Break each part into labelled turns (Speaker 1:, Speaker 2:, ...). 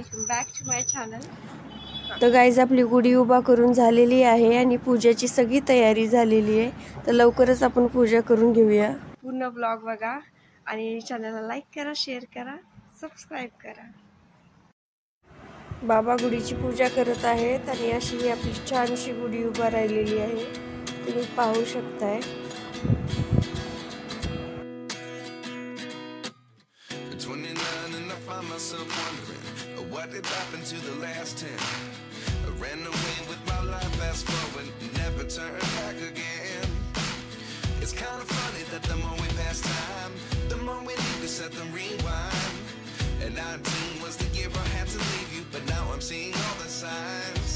Speaker 1: Welcome back to my channel.
Speaker 2: तर guys आपली गुढी उभा करून झालेली आहे आणि पूजेची सगळी तयारी झालेली आहे। तर लवकरच आपण पूजा करून घेऊया।
Speaker 1: पूर्ण ब्लॉग बघा आणि चॅनलला लाईक करा, शेअर करा, सबस्क्राइब करा।
Speaker 2: बाबा गुढीची पूजा करत आहेत आणि अशी आपली छानशी गुढी उभा राहिलेली आहे, तुम्ही पाहू शकताय।
Speaker 3: Myself wondering what did happen to the last 10. I ran away with my life, fast forward, never turn back again. It's kind of funny that the more we pass time, the more we need to set them rewind. And 19 was the year I had to leave you, but now I'm seeing all the signs.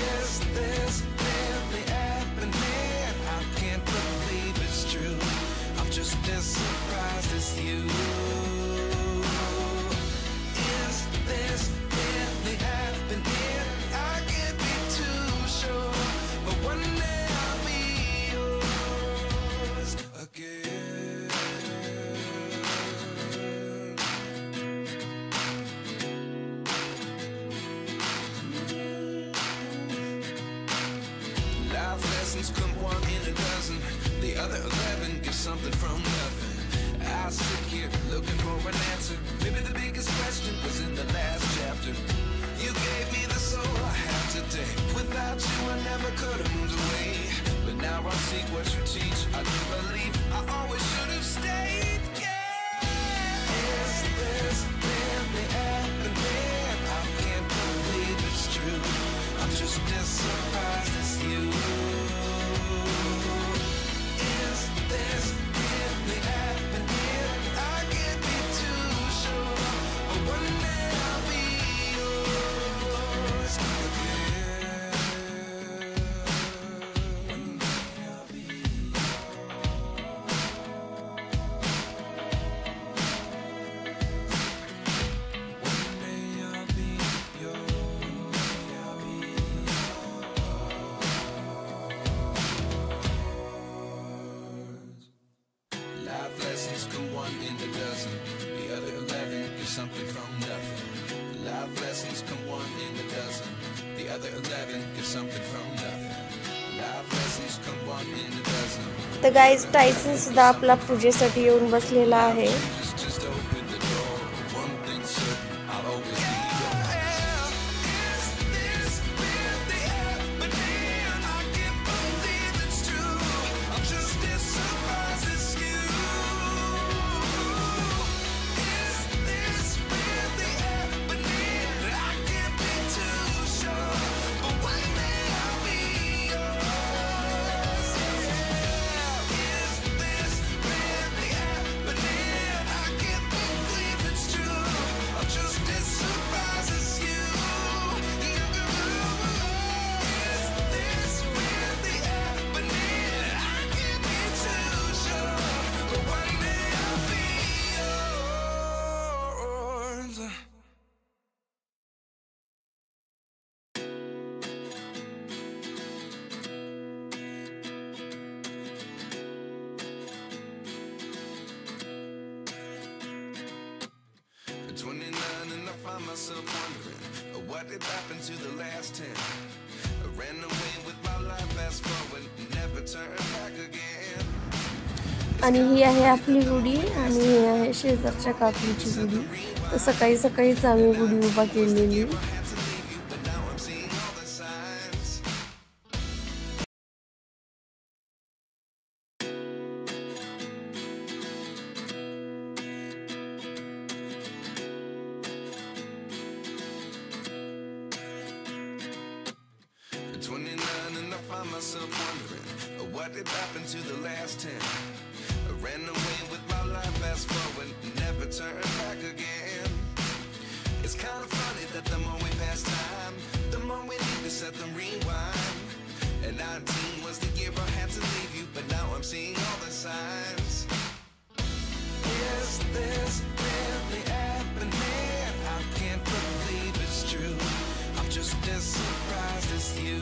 Speaker 3: Is this really happening? I can't believe it's true. I'm just as surprised as you. Come one in a dozen, the other 11 get something from nothing. I sit here looking for an answer. Maybe the biggest question was in the last chapter. You gave me the soul I have today. Without you I never could have moved away. But now I see what you teach. I do believe I always should have stayed. Yeah. Is this really happening? I can't believe it's true. I'm just as surprised as you. Something from nothing. Life lessons come one in a dozen. The other 11 get something from nothing. Life lessons come one in a dozen.
Speaker 2: तर guys Tyson सुद्धा आपला पूजेसाठी येऊन बसलेला आहे।
Speaker 3: Just open the door. One thing certain, I'll always be yours. Is this really happening? I can't believe it's true. I'm just as surprised as you. And I find myself wondering what did happen to the last 10. I ran away with my life, fast forward, never turn back again.
Speaker 2: आणि ही आहे आपली गुढी आणि ही आहे शेजारच्या काकूची गुढी। तर सकाळी सकाळीच आम्ही गुढी उभा केलेली।
Speaker 3: And I find myself wondering what did happen to the last 10. I ran away with my life, fast forward, never turn back again. It's kind of funny that the more we pass time, the more we need to set them rewind. And 19 was the year I had to leave you, but now I'm seeing all the signs. Is this really happening? I can't believe it's true. I'm just as surprised as you.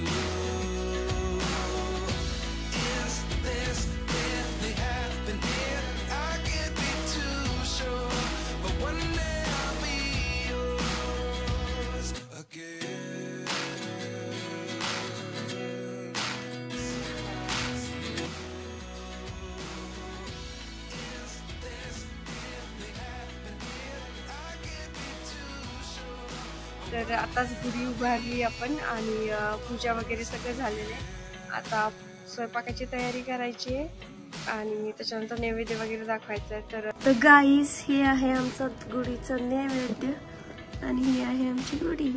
Speaker 3: Is this really happening? I can't be too sure, but one day I'll be yours.
Speaker 1: तर आताच गुढी उभारली आपण आणि पूजा वगैरे सगळं झालेलं आहे. आता स्वयंपाकाची तयारी करायची आहे आणि त्याच्यानंतर नैवेद्य वगैरे दाखवायचं आहे. तर गाईस हे आहे आमचं गुढीचं नैवेद्य आणि ही आहे आमची गुढी.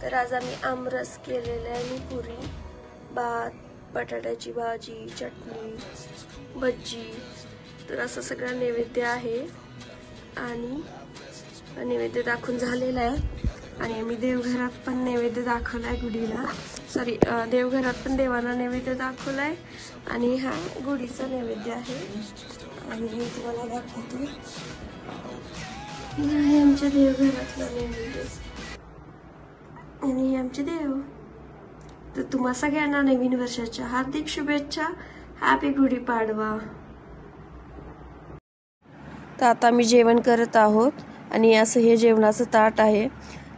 Speaker 2: तर आज आम्ही आमरस केलेला आहे आणि पुरी, भात, बटाट्याची भाजी, चटणी, भजी. तर असं सगळं नैवेद्य आहे आणि नैवेद्य दाखवून झालेला आहे. आणि आम्ही देवघरात पण नैवेद्य दाखवलाय गुढीला, सॉरी देवघरात पण देवाला नैवेद्य दाखवलाय. आणि हा गुढीचा नैवेद्य आहे आणि मी तुम्हाला दाखवते. हे आमच्या देवघरातला नैवेद्य आणि हे आमचे देव. तर तुम्हा सगळ्यांना नवीन वर्षाच्या हार्दिक शुभेच्छा. हॅपी गुढीपाडवा. तर आता आम्ही जेवण करत आहोत आणि असं हे जेवणाचं ताट आहे.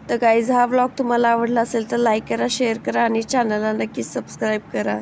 Speaker 2: तर गाईज हा व्लॉग तुम्हाला आवडला असेल तर लाईक करा, शेअर करा आणि चॅनलला नक्की सबस्क्राईब करा.